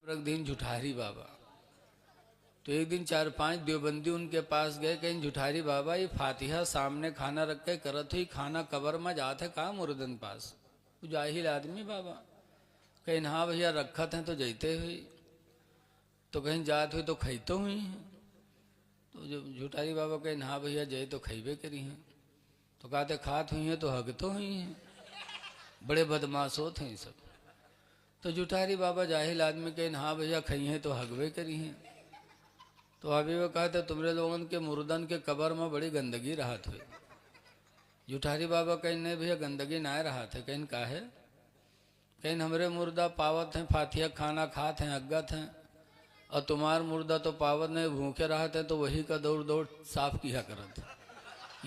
एक दिन जुठारी बाबा, तो एक दिन 4-5 देवबंदी उनके पास गए। कहीं जुठारी बाबा ये फातिहा सामने खाना रख के करत हुई खाना कबर में जाते का मुर्दन पास जाहिल आदमी बाबा। कहीं हाँ भैया रखत हैं तो जैते हुई, तो कहीं जात हुई तो खैतो हुई हैं। तो जो जुठारी बाबा कहीं हाँ भैया जय तो खैबे करी हैं। तो कहते खात हुई हैं तो हगतो हुई हैं, बड़े बदमाश होते हैं सब। तो जुठारी बाबा जाहिल आदमी के हाँ भैया खई हैं तो हगवे करी हैं। तो अभी वो कहते तुमरे लोगन के मुर्दन के कबर में बड़ी गंदगी रहा थे। जुठारी बाबा कहीं नहीं भैया गंदगी ना रहा थे। कहीं का है, कहीं हमरे मुर्दा पावत हैं, फातिया खाना खात हैं, अगत हैं, और तुम्हार मुर्दा तो पावत नहीं भूखे रहा थे, तो वही का दौड़ दौड़ साफ किया करत।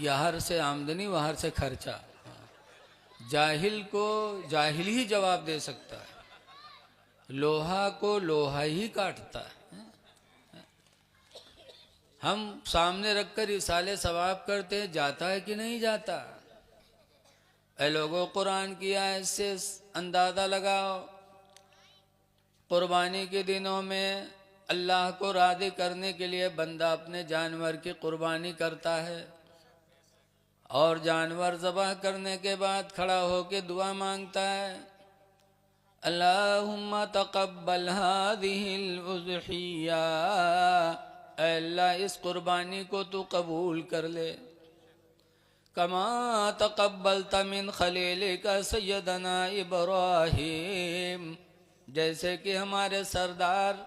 यहाँ से आमदनी वहाँ से खर्चा। जाहिल को जाहिल ही जवाब दे सकता है, लोहा को लोहा ही काटता है। हम सामने रखकर इसाले सवाब करते हैं, जाता है कि नहीं जाता? ऐ लोगों, कुरान की आयत से अंदाजा लगाओ, कुर्बानी के दिनों में अल्लाह को राज़ी करने के लिए बंदा अपने जानवर की कुर्बानी करता है, और जानवर ज़बह करने के बाद खड़ा होकर दुआ मांगता है, अल्लाहुम्मा तक़ब्बल हाज़िहिल उज़हिया, अल्लाह इस कुर्बानी को तू कबूल कर ले, कमा तक़ब्बलता मिन खलीलिका सय्यदना इब्राहीम, जैसे कि हमारे सरदार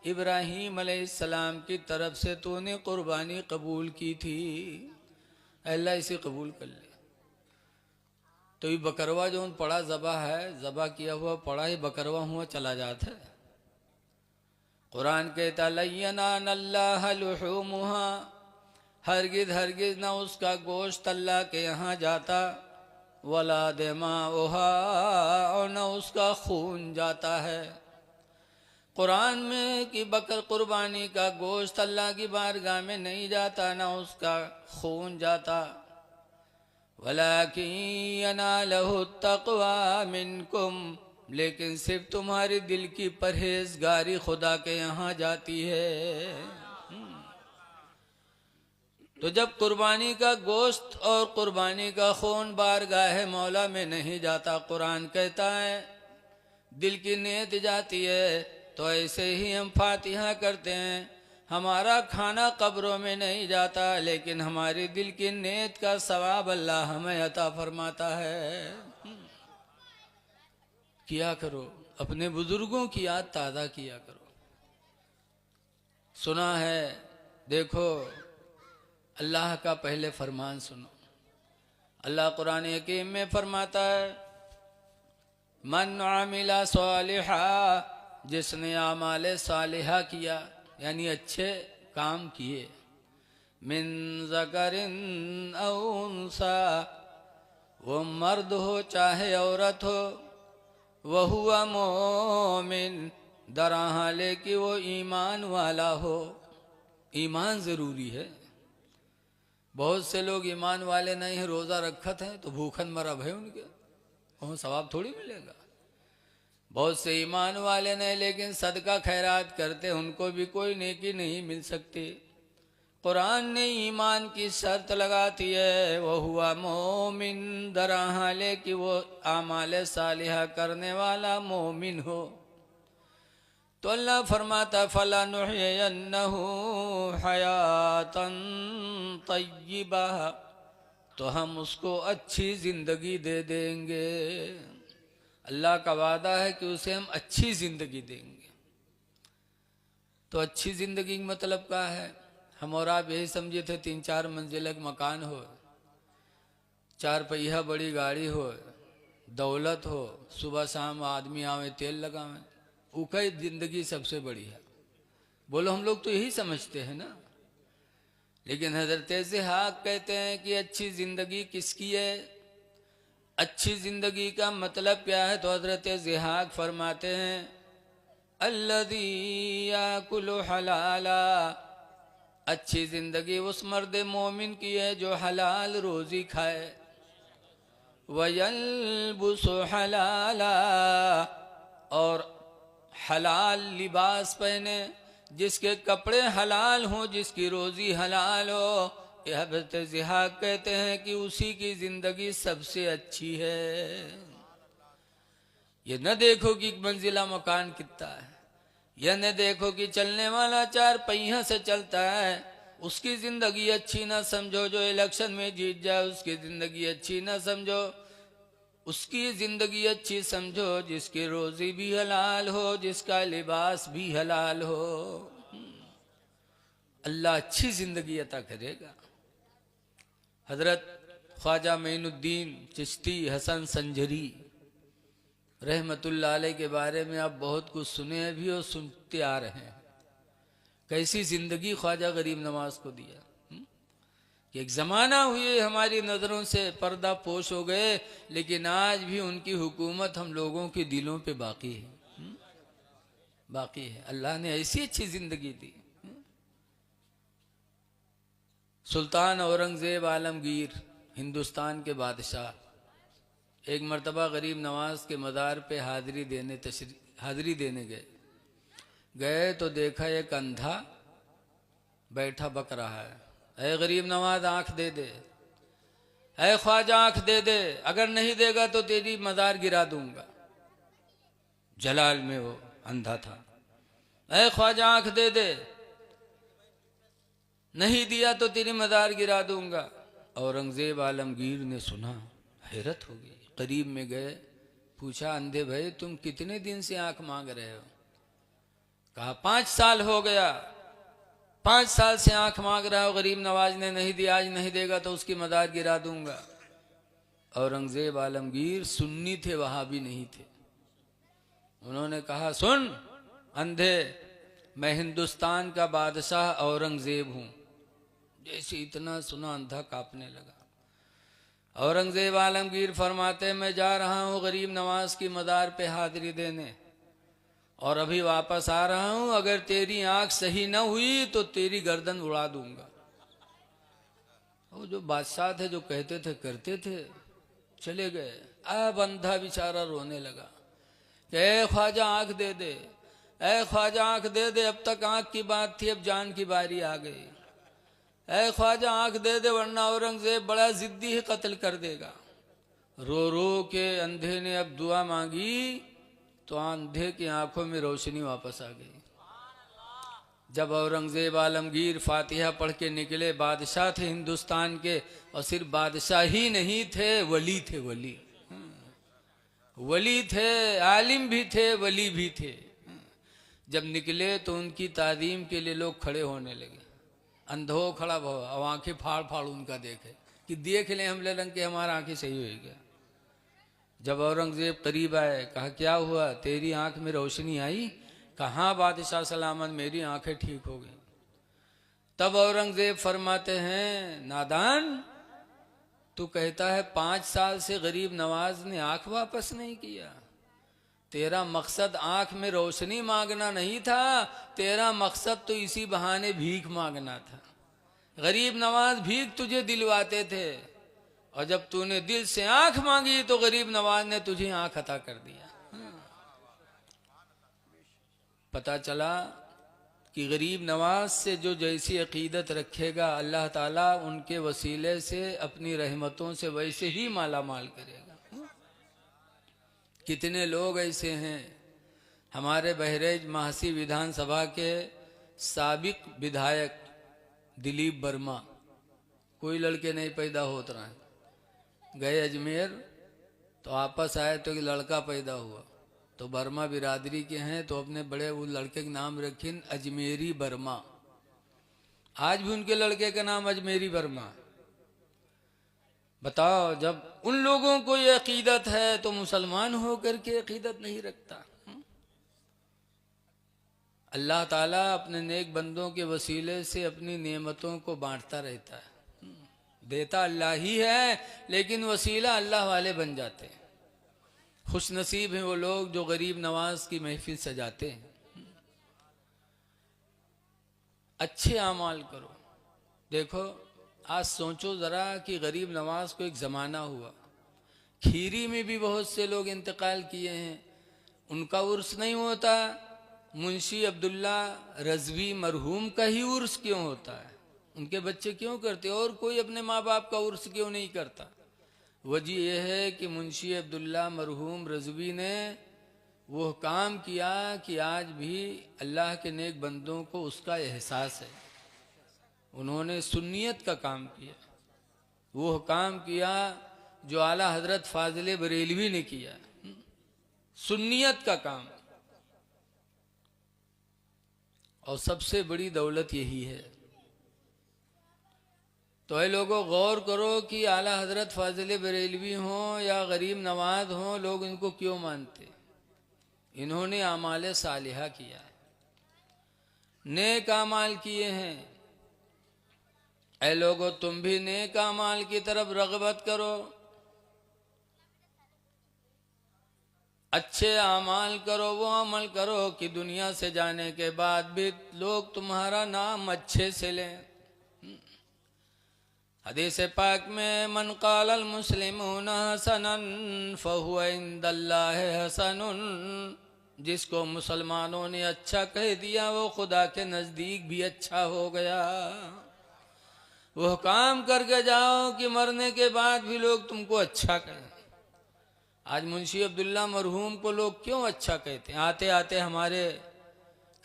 इब्राहीम अलैहिस्सलाम की तरफ से तूने कुर्बानी कबूल की थी, अल्लाह इसे कबूल कर ले। तो ये बकरवा जो पड़ा ज़बा है, ज़बा किया हुआ पड़ा ही बकरवा हुआ चला जाता है। कुरान कहता लय्यनान अल्लाह लुहूमुहा, हरगिज़ हरगिज़ ना उसका गोश्त अल्लाह के यहाँ जाता, वला दिमाउहा, और न उसका खून जाता है। कुरान में कि बकर कुर्बानी का गोश्त अल्लाह की बारगाह में नहीं जाता, ना उसका खून जाता। वलाकिन यनालहु तक़वा मिनकुम, लेकिन सिर्फ तुम्हारी दिल की परहेजगारी खुदा के यहाँ जाती है। तो जब कुर्बानी का गोश्त और कुर्बानी का खून बारगाह मौला में नहीं जाता, कुरान कहता है दिल की नीयत जाती है। तो ऐसे ही हम फातिहा करते हैं, हमारा खाना कब्रों में नहीं जाता, लेकिन हमारी दिल की नीयत का सवाब अल्लाह हमें अता फरमाता है। किया करो, अपने बुजुर्गों की याद ताज़ा किया करो। सुना है, देखो अल्लाह का पहले फरमान सुनो। अल्लाह कुरान हकीम में फरमाता है, मन आमिला सालिहा, जिसने आमाले सालिहा किया यानी अच्छे काम किए, मिन ज़करिन औ उन्सा, वो मर्द हो चाहे औरत हो, वह हुआ मोमिन, दरहाले कि वो ईमान वाला हो। ईमान ज़रूरी है। बहुत से लोग ईमान वाले नहीं हैं, रोज़ा रखत हैं तो भूखन मरब है उनके, वहाँ सवाब थोड़ी मिलेगा। बहुत से ईमान वाले नहीं लेकिन सदका खैरात करते, उनको भी कोई नेकी नहीं मिल सकती। कुरान ने ईमान की शर्त लगाती है, वह हुआ मोमिन, दरहाले कि वो आमाले सालिहा करने वाला मोमिन हो। तो अल्लाह फरमाता फलानुहयन्नहु हयातन तय्यिबा, तो हम उसको अच्छी ज़िंदगी दे देंगे। अल्लाह का वादा है कि उसे हम अच्छी ज़िंदगी देंगे। तो अच्छी ज़िंदगी मतलब क्या है? हम और आप यही समझे थे 3-4 मंजिल का मकान हो, 4 पहिया बड़ी गाड़ी हो, दौलत हो, सुबह शाम आदमी आवे तेल लगावे, उकई ज़िंदगी सबसे बड़ी है। बोलो, हम लोग तो यही समझते हैं ना। लेकिन हज़रत ज़िहाक कहते हैं कि अच्छी ज़िंदगी किसकी है, अच्छी ज़िंदगी का मतलब क्या है? तो हज़रत ज़िहाक फरमाते हैं, अल्लज़ी याकुलु हलाला, अच्छी ज़िंदगी उस मर्द मोमिन की है जो हलाल रोज़ी खाए, वयल्बुसु हलाला, और हलाल लिबास पहने, जिसके कपड़े हलाल हों, जिसकी रोजी हलाल हो। यह हज़रत ज़िहाक कहते हैं कि उसी की जिंदगी सबसे अच्छी है। ये न देखो कि मंजिला मकान कितना है, यह न देखो कि चलने वाला 4 पहिया से चलता है, उसकी जिंदगी अच्छी ना समझो। जो इलेक्शन में जीत जाए उसकी जिंदगी अच्छी ना समझो, उसकी जिंदगी अच्छी समझो जिसकी रोजी भी हलाल हो, जिसका लिबास भी हलाल हो। अल्लाह अच्छी जिंदगी अता करेगा। हजरत ख्वाजा मोइनुद्दीन चिश्ती हसन संजरी रहमतुल्लाह अलैह के बारे में आप बहुत कुछ सुने हैं भी और सुनते आ रहे हैं। कैसी जिंदगी ख्वाजा गरीब नवाज को दिया कि एक जमाना हुए हमारी नजरों से पर्दा पोश हो गए, लेकिन आज भी उनकी हुकूमत हम लोगों के दिलों पे बाकी है। बाकी है। अल्लाह ने ऐसी अच्छी जिंदगी दी। सुल्तान औरंगजेब आलमगीर हिंदुस्तान के बादशाह एक मर्तबा गरीब नवाज के मज़ार पे हाजिरी देने गए तो देखा एक अंधा बैठा बक रहा है, ऐ गरीब नवाज आंख दे दे, ऐ ख्वाजा आंख दे दे, अगर नहीं देगा तो तेरी मज़ार गिरा दूंगा। जलाल में वो अंधा था। ऐ ख्वाजा आंख दे दे, नहीं दिया तो तेरी मज़ार गिरा दूंगा। औरंगजेब आलमगीर ने सुना, हैरत हो गई। करीब में गए, पूछा अंधे भाई तुम कितने दिन से आंख मांग रहे हो? कहा 5 साल हो गया, 5 साल से आंख मांग रहा हो, गरीब नवाज ने नहीं दिया, आज नहीं देगा तो उसकी मज़ार गिरा दूंगा। औरंगजेब आलमगीर सुन्नी थे, वहाबी नहीं थे। उन्होंने कहा सुन अंधे, मैं हिंदुस्तान का बादशाह औरंगजेब हूं। जैसे इतना सुना अंधा कांपने लगा। औरंगजेब आलमगीर फरमाते मैं जा रहा हूँ गरीब नवाज की मज़ार पे हाजिरी देने, और अभी वापस आ रहा हूँ, अगर तेरी आंख सही न हुई तो तेरी गर्दन उड़ा दूंगा। वो जो बादशाह थे, जो कहते थे करते थे, चले गए। अब अंधा बेचारा रोने लगा कि ए ख्वाजा आंख दे दे, ए ख्वाजा आंख दे दे, अब तक आंख की बात थी, अब जान की बारी आ गई। ऐ ख्वाजा आंख दे दे वरना औरंगजेब बड़ा जिद्दी है, कत्ल कर देगा। रो रो के अंधे ने अब दुआ मांगी तो अंधे की आंखों में रोशनी वापस आ गई। जब औरंगजेब आलमगीर फातिहा पढ़ के निकले, बादशाह थे हिंदुस्तान के, और सिर्फ बादशाह ही नहीं थे, वली थे। वली थे, आलिम भी थे, वली भी थे। जब निकले तो उनकी तादीम के लिए लोग खड़े होने लगे। अंधो खड़ा भो, अब आंखें फाड़ फाड़ उनका देखे कि देख ले हम रंग के हमारा आंखें सही होगी। जब औरंगजेब करीब आए, कहा क्या हुआ, तेरी आंख में रोशनी आई? कहाँ बादशाह सलामत, मेरी आंखें ठीक हो गई। तब औरंगजेब फरमाते हैं नादान, तू कहता है 5 साल से गरीब नवाज ने आंख वापस नहीं किया। तेरा मकसद आंख में रोशनी मांगना नहीं था, तेरा मकसद तो इसी बहाने भीख मांगना था। गरीब नवाज भीख तुझे दिलवाते थे, और जब तूने दिल से आंख मांगी तो गरीब नवाज ने तुझे आंख अता कर दिया। पता चला कि गरीब नवाज से जो जैसी अकीदत रखेगा, अल्लाह ताला उनके वसीले से अपनी रहमतों से वैसे ही माला माल करेगा। कितने लोग ऐसे हैं, हमारे बहरेज महासी विधानसभा के साबिक विधायक दिलीप वर्मा, कोई लड़के नहीं पैदा होता रहे, गए अजमेर तो वापस आए तो एक लड़का पैदा हुआ, तो वर्मा बिरादरी के हैं, तो अपने बड़े वो लड़के का नाम रखीन अजमेरी वर्मा। आज भी उनके लड़के का नाम अजमेरी वर्मा। बताओ, जब उन लोगों को ये अकीदत है तो मुसलमान होकर के अकीदत नहीं रखता। अल्लाह ताला अपने नेक बंदों के वसीले से अपनी नेमतों को बांटता रहता है। देता अल्लाह ही है, लेकिन वसीला अल्लाह वाले बन जाते हैं। खुश नसीब हैं वो लोग जो गरीब नवाज की महफिल सजाते हैं। अच्छे आमाल करो। देखो आज सोचो जरा कि गरीब नवाज को एक ज़माना हुआ, खीरी में भी बहुत से लोग इंतकाल किए हैं, उनका उर्स नहीं होता मुंशी अब्दुल्ला रज़वी मरहूम का ही उर्स क्यों होता है, उनके बच्चे क्यों करते, और कोई अपने माँ बाप का उर्स क्यों नहीं करता? वजह यह है कि मुंशी अब्दुल्ला मरहूम रज़वी ने वो काम किया कि आज भी अल्लाह के नेक बंदों को उसका एहसास है। उन्होंने सुन्नियत का काम किया, वो काम किया जो आला हजरत फाजिल बरेलवी ने किया, सुन्नियत का काम। और सबसे बड़ी दौलत यही है। तो ये लोगों गौर करो कि आला हजरत फाजिल बरेलवी हों या गरीब नवाज हों, लोग इनको क्यों मानते? इन्होंने आमाल सालिहा किया है, नेक आमाल किए हैं। ऐ लोगों, तुम भी नेक आमाल की तरफ रग़बत करो, अच्छे आमाल करो, वो अमल करो कि दुनिया से जाने के बाद भी लोग तुम्हारा नाम अच्छे से लें। हदीस पाक में मन क़ालल मुस्लिमून हसनन फहुव इंदल्लाहि हसनुन, जिसको मुसलमानों ने अच्छा कह दिया वो खुदा के नज़दीक भी अच्छा हो गया। वह काम करके जाओ कि मरने के बाद भी लोग तुमको अच्छा कहें। आज मुंशी अब्दुल्ला मरहूम को लोग क्यों अच्छा कहते हैं? आते आते हमारे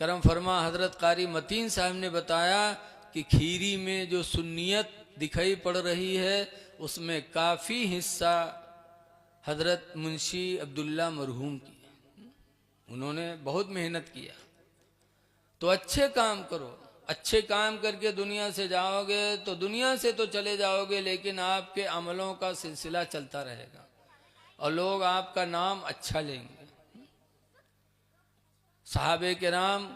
करम फरमा हजरत कारी मतीन साहब ने बताया कि खीरी में जो सुन्नियत दिखाई पड़ रही है उसमें काफ़ी हिस्सा हजरत मुंशी अब्दुल्ला मरहूम की है। उन्होंने बहुत मेहनत किया। तो अच्छे काम करो, अच्छे काम करके दुनिया से जाओगे तो दुनिया से तो चले जाओगे, लेकिन आपके अमलों का सिलसिला चलता रहेगा और लोग आपका नाम अच्छा लेंगे। सहाबे किराम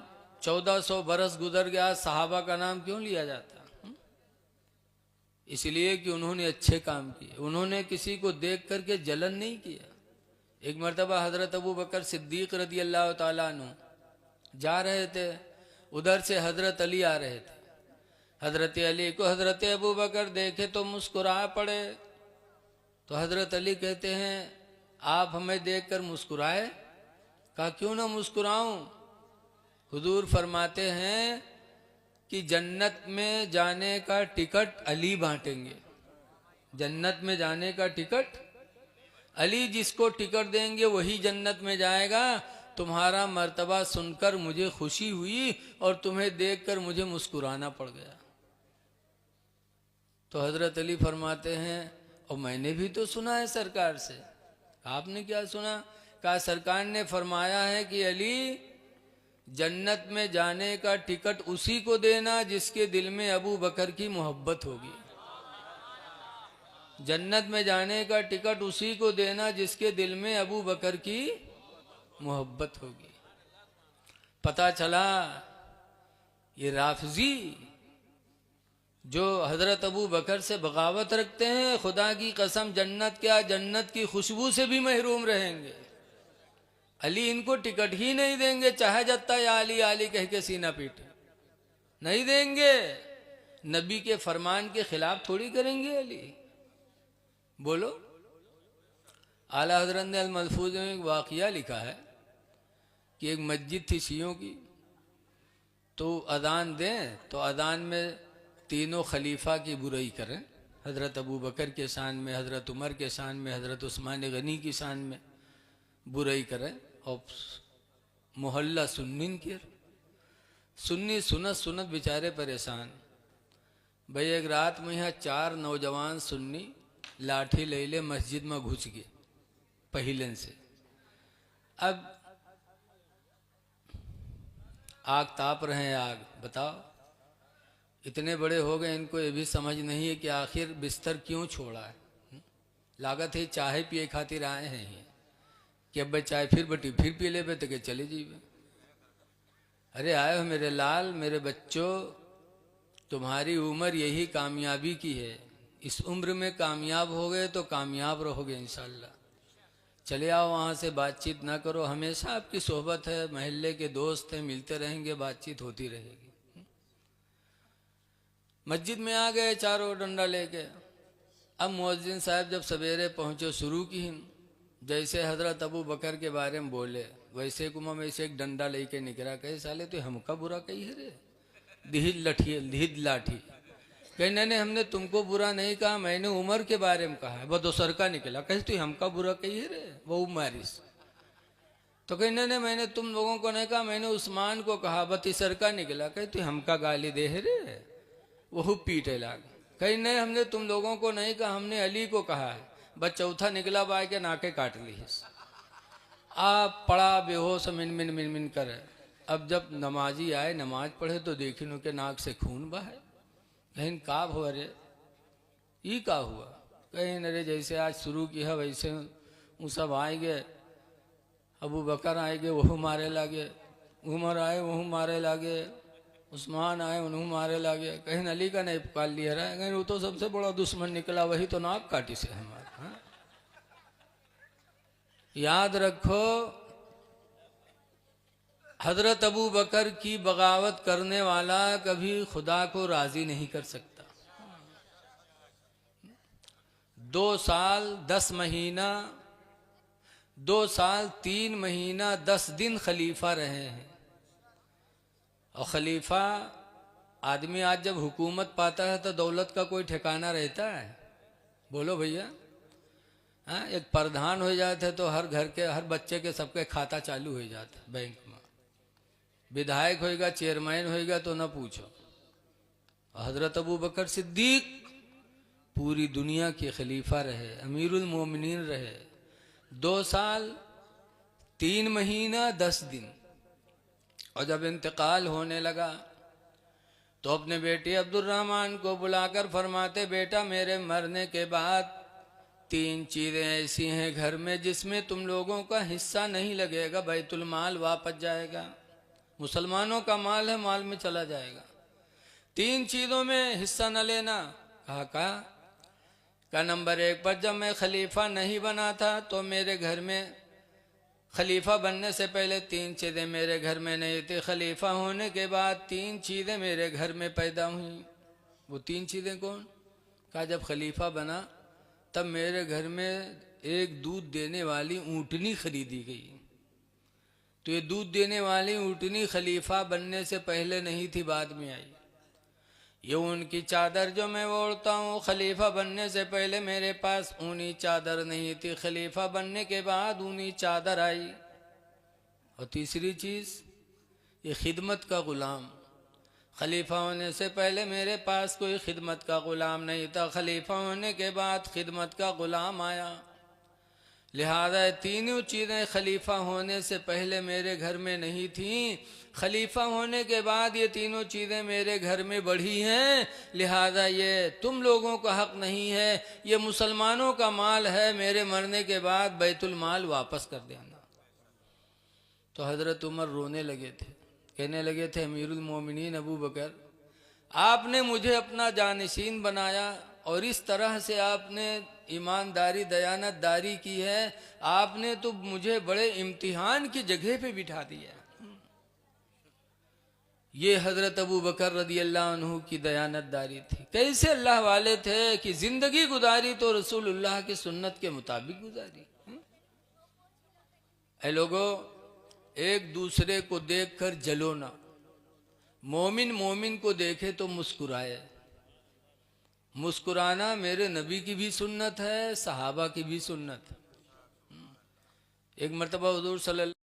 1400 बरस गुजर गया, सहाबा का नाम क्यों लिया जाता? इसलिए कि उन्होंने अच्छे काम किए, उन्होंने किसी को देख करके जलन नहीं किया। एक मरतबा हजरत अबू बकर सिद्दीक रदी अल्लाह ताला अन्हु जा रहे थे, उधर से हजरत अली आ रहे थे। हजरत अली को हजरत अबू बकर देखे तो मुस्कुरा पड़े। तो हजरत अली कहते हैं, आप हमें देखकर मुस्कुराए? कहा, क्यों ना मुस्कुराऊं? हुजूर फरमाते हैं कि जन्नत में जाने का टिकट अली बांटेंगे। जन्नत में जाने का टिकट अली जिसको टिकट देंगे वही जन्नत में जाएगा। तुम्हारा मर्तबा सुनकर मुझे खुशी हुई और तुम्हें देखकर मुझे मुस्कुराना पड़ गया। तो हजरत अली फरमाते हैं, और मैंने भी तो सुना है सरकार से। आपने क्या सुना? कहा, सरकार ने फरमाया है कि अली जन्नत में जाने का टिकट उसी को देना जिसके दिल में अबू बकर की मोहब्बत होगी। जन्नत में जाने का टिकट उसी को देना जिसके दिल में अबू बकर की मोहब्बत होगी। पता चला ये राफजी जो हजरत अबू बकर से बगावत रखते हैं, खुदा की कसम जन्नत क्या, जन्नत की खुशबू से भी महरूम रहेंगे। अली इनको टिकट ही नहीं देंगे, चाहे जत्ता या अली अली कह के सीना पीटे, नहीं देंगे। नबी के फरमान के खिलाफ थोड़ी करेंगे अली। बोलो। आला हजरत ने अल-मलफूज में एक वाक़िया लिखा है कि एक मस्जिद थी शियों की, तो अजान दें तो अजान में तीनों खलीफा की बुराई करें। हज़रत अबू बकर के शान में, हज़रत उमर के शान में, हज़रत उस्मान गनी की शान में बुराई करें। और मोहल्ला सुन्नीन की सुन्नी सुनत सुनत बेचारे परेशान। भाई एक रात में यहाँ 4 नौजवान सुन्नी लाठी ले ले मस्जिद में घुस गए पहिलन से। अब आग ताप रहे हैं, आग बताओ इतने बड़े हो गए, इनको ये भी समझ नहीं है कि आखिर बिस्तर क्यों छोड़ा है। लागत है चाय पिए खातिर आए हैं ये कि अब चाय फिर बटी फिर पी ले तो के चले जीवे। अरे आए हो मेरे लाल, मेरे बच्चों, तुम्हारी उम्र यही कामयाबी की है। इस उम्र में कामयाब हो गए तो कामयाब रहोगे इंशाल्लाह। चले आओ वहाँ से, बातचीत ना करो, हमेशा आपकी सोहबत है, महल्ले के दोस्त हैं, मिलते रहेंगे, बातचीत होती रहेगी। मस्जिद में आ गए चारों डंडा लेके। अब मुअज्जिन साहब जब सवेरे पहुँचे शुरू की, जैसे हजरत अबू बकर के बारे में बोले वैसे कुमा में से एक डंडा लेके निकला, कहे साले तो हमका बुरा कही है रे, दीद लाठी। कहे नहीं हमने तुमको बुरा नहीं कहा, मैंने उमर के बारे में कहा है। वो दोसर का निकला, कहे तू हमका बुरा कही है रे, वो मारिस। तो कहे नहीं मैंने तुम लोगों को नहीं कहा, मैंने उस्मान को कहा। वो तीसर का निकला, कहे तू हमका गाली दे है रे, वो पीटे लाग। कहीं नहीं हमने तुम लोगों को नहीं कहा, हमने अली को कहा है। बस चौथा निकला बाय के नाके काट ली। आप पड़ा बेहोश मिन मिन मिन मिन करे। अब जब नमाजी आए नमाज पढ़े तो देखी नु के नाक से खून बहे। कहीं का हुआ रे, ये का हुआ? कहीं अरे जैसे आज शुरू किया वैसे वो सब आएंगे, अबू बकर आएंगे वह मारे लागे, उमर आए वह मारे लागे, उस्मान आए उन्होंने मारे लागे। कहीं अली का नहीं पुकार लिया रहा है, कहीं वो तो सबसे बड़ा दुश्मन निकला, वही तो नाक काटी से हमारा। हाँ? याद रखो हजरत अबू बकर की बगावत करने वाला कभी खुदा को राजी नहीं कर सकता। 2 साल 10 महीना 2 साल 3 महीना 10 दिन खलीफा रहे हैं। और खलीफा आदमी आज जब हुकूमत पाता है तो दौलत का कोई ठिकाना रहता है? बोलो भैया। हाँ, एक प्रधान हो जाते तो हर घर के हर बच्चे के सबके खाता चालू हो जाता बैंक में। विधायक होएगा चेयरमैन होएगा तो न पूछो। हजरत अबू बकर सिद्दीक पूरी दुनिया के खलीफा रहे, अमीरुल मोमिनीन रहे। 2 साल 3 महीना 10 दिन। और जब इंतकाल होने लगा तो अपने बेटे अब्दुर्रहमान को बुलाकर फरमाते, बेटा मेरे मरने के बाद 3 चीजें ऐसी हैं घर में जिसमें तुम लोगों का हिस्सा नहीं लगेगा, बैतुल माल वापस जाएगा, मुसलमानों का माल है, माल में चला जाएगा। 3 चीजों में हिस्सा न लेना। का नंबर 1 पर जब मैं खलीफा नहीं बना था तो मेरे घर में खलीफा बनने से पहले 3 चीजें मेरे घर में नहीं थी, खलीफा होने के बाद 3 चीजें मेरे घर में पैदा हुई। वो 3 चीजें कौन? कहा जब खलीफा बना तब मेरे घर में एक दूध देने वाली ऊँटनी खरीदी गई। तो ये दूध देने वाली ऊँटनी खलीफा बनने से पहले नहीं थी, बाद में आई। ये उनकी चादर जो मैं ओढ़ता हूँ, खलीफा बनने से पहले मेरे पास ऊनी चादर नहीं थी, खलीफा बनने के बाद ऊनी चादर आई। और तीसरी चीज़ ये खिदमत का गुलाम। खलीफा होने से पहले मेरे पास कोई खिदमत का गुलाम नहीं था, खलीफा होने के बाद खिदमत का गुलाम आया। लिहाजा तीनों चीज़ें खलीफा होने से पहले मेरे घर में नहीं थीं, खलीफा होने के बाद ये तीनों चीज़ें मेरे घर में बढ़ी हैं। लिहाजा ये तुम लोगों का हक नहीं है, ये मुसलमानों का माल है, मेरे मरने के बाद बैतुल माल वापस कर देना। तो हज़रत उमर रोने लगे थे, कहने लगे थे, अमीरुल मोमिनीन अबू बकर, आपने मुझे अपना जानशीन बनाया और इस तरह से आपने ईमानदारी दयानतदारी की है, आपने तो मुझे बड़े इम्तिहान की जगह पे बिठा दिया। ये हजरत अबू बकर रदी अल्लाह अन्हु की दयानतदारी थी। कैसे अल्लाह वाले थे कि जिंदगी गुजारी तो रसूलुल्लाह की सुन्नत के मुताबिक गुजारी। ऐ लोगों, एक दूसरे को देखकर जलो ना। मोमिन मोमिन को देखे तो मुस्कुराए। मुस्कुराना मेरे नबी की भी सुन्नत है, सहाबा की भी सुन्नत है। एक मरतबा हुजूर सल्लल्लाहु